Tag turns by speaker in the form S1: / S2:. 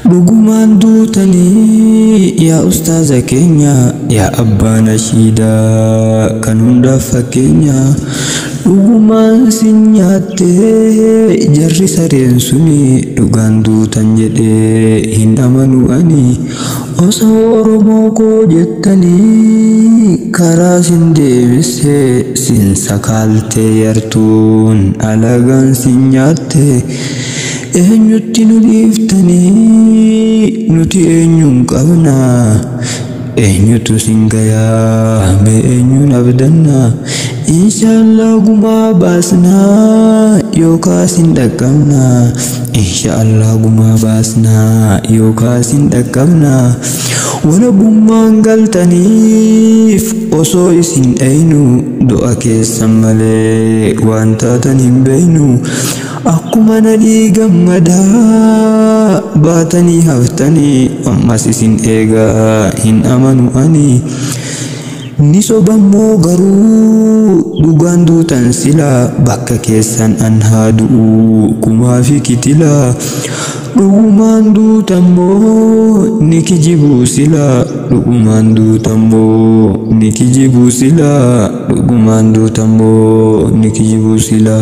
S1: Dhugumaan duutanii yaa ustaaza keenya, yaa abbaa nashiidaa kan hundaaf fakkeenya. Dhugumaan sin nyaattee jarri sareen suni dhugaan duutan jedhee hin amanu ani. Osoo Oromoo koo jettanii karaa sin deebisee sin sakaaltee yartuun alagaan sin nyaatte. Eenyutti nu dhiiftanii nuti eenyuun qabna? Eenyutu sin gayaa mee eenyuun abdanna? Inshaallah gumaa baasnaa yookaas hin dhaqqabna. Inshaallah gumaa baasnaa yookaas hin dhaqqabna. Walabummaan galtaniif osoo isin dhaynu du'a keessan malee waan taatan hin beeynu. Akkuma nadhii gammadaa baatanii haftanii ammas isin eegaa hin amanu ani. Ni sobammoo garuu dhugaan duutan sila bakka keessan an haa du'u kumaa fi kitila. Dhugumaan duutammoo ni kijibuu sila. Dhugumaan duutammoo ni kijibuu sila. Dhugumaan duutammoo ni kijibuu sila.